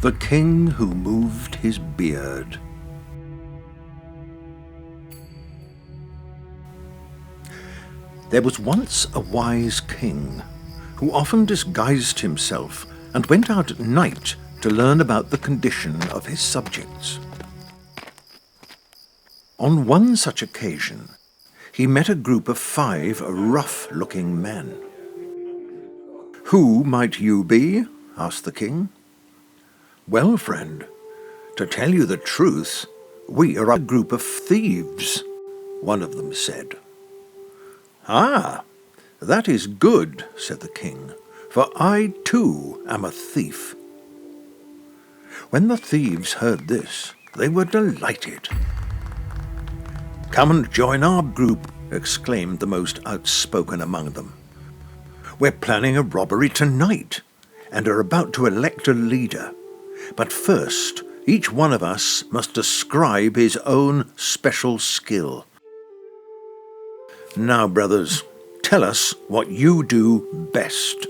The King Who Moved His Beard. There was once a wise king who often disguised himself and went out at night to learn about the condition of his subjects. On one such occasion, he met a group of 5 rough-looking men. "Who might you be?" asked the king. "Well, friend, to tell you the truth, we are a group of thieves," one of them said. "Ah, that is good," said the king, "for I too am a thief." When the thieves heard this, they were delighted. "Come and join our group," exclaimed the most outspoken among them. "We're planning a robbery tonight and are about to elect a leader. But first, each one of us must describe his own special skill. Now, brothers, tell us what you do best."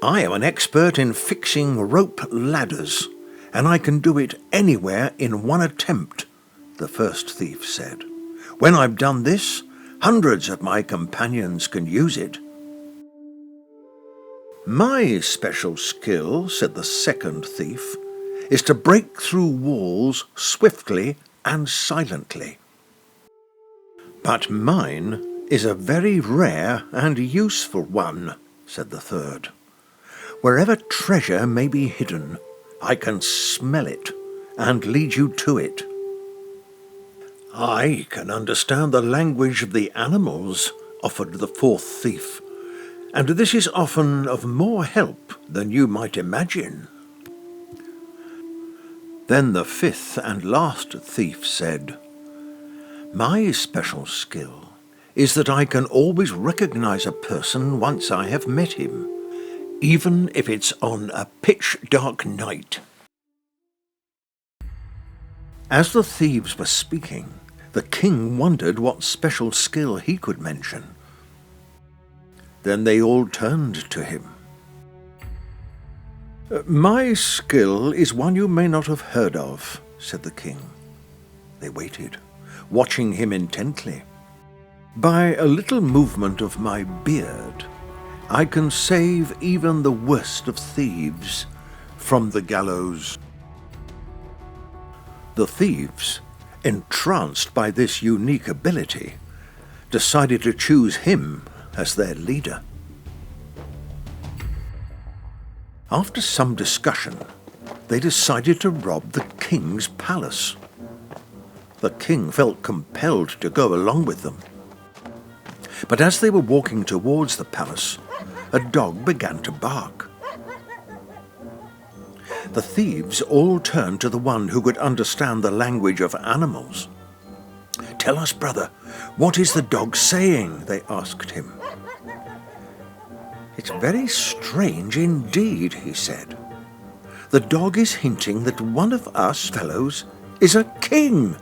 "I am an expert in fixing rope ladders, and I can do it anywhere in one attempt," the first thief said. "When I've done this, hundreds of my companions can use it." "My special skill," said the second thief, "is to break through walls swiftly and silently." "But mine is a very rare and useful one," said the third. "Wherever treasure may be hidden, I can smell it and lead you to it." "I can understand the language of the animals," offered the fourth thief, "and this is often of more help than you might imagine." Then the fifth and last thief said, "My special skill is that I can always recognize a person once I have met him, even if it's on a pitch-dark night." As the thieves were speaking, the king wondered what special skill he could mention. Then they all turned to him. "My skill is one you may not have heard of," said the king. They waited, watching him intently. "By a little movement of my beard, I can save even the worst of thieves from the gallows." The thieves, entranced by this unique ability, decided to choose him as their leader. After some discussion, they decided to rob the king's palace. The king felt compelled to go along with them. But as they were walking towards the palace, a dog began to bark. The thieves all turned to the one who could understand the language of animals. "Tell us, brother, what is the dog saying?" they asked him. "It's very strange indeed," he said. "The dog is hinting that one of us fellows is a king."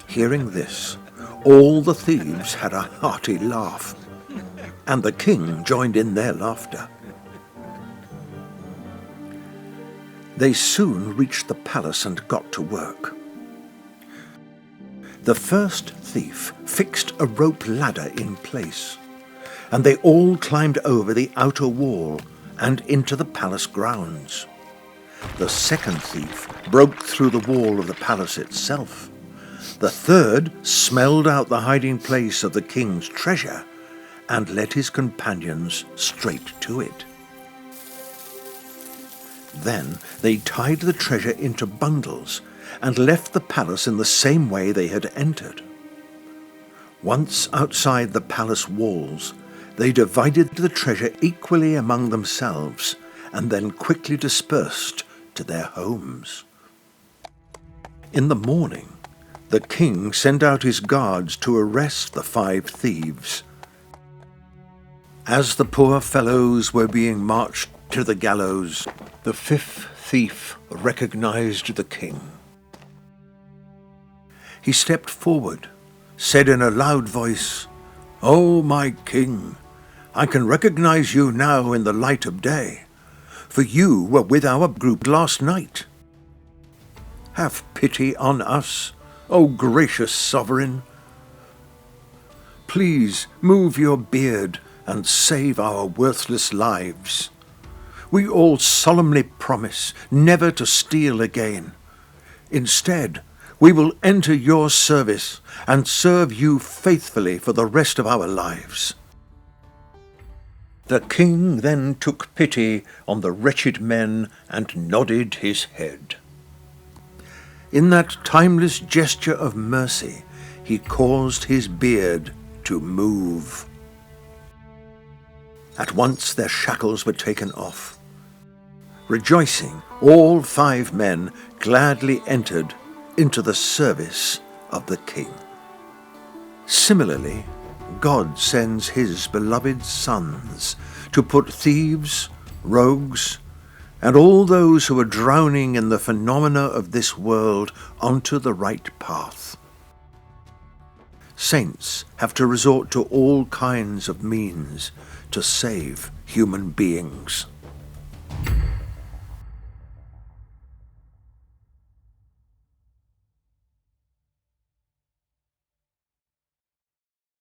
Hearing this, all the thieves had a hearty laugh, and the king joined in their laughter. They soon reached the palace and got to work. The first thief fixed a rope ladder in place, and they all climbed over the outer wall and into the palace grounds. The second thief broke through the wall of the palace itself. The third smelled out the hiding place of the king's treasure and led his companions straight to it. Then they tied the treasure into bundles and left the palace in the same way they had entered. Once outside the palace walls, they divided the treasure equally among themselves and then quickly dispersed to their homes. In the morning, the king sent out his guards to arrest the 5 thieves. As the poor fellows were being marched to the gallows, the 5th thief recognized the king. He stepped forward, said in a loud voice, "Oh, my king, I can recognize you now in the light of day, for you were with our group last night. Have pity on us, O gracious sovereign. Please move your beard and save our worthless lives. We all solemnly promise never to steal again. Instead, we will enter your service and serve you faithfully for the rest of our lives." The king then took pity on the wretched men and nodded his head. In that timeless gesture of mercy, he caused his beard to move. At once their shackles were taken off. Rejoicing, all 5 men gladly entered into the service of the king. Similarly, God sends his beloved sons to put thieves, rogues, and all those who are drowning in the phenomena of this world onto the right path. Saints have to resort to all kinds of means to save human beings.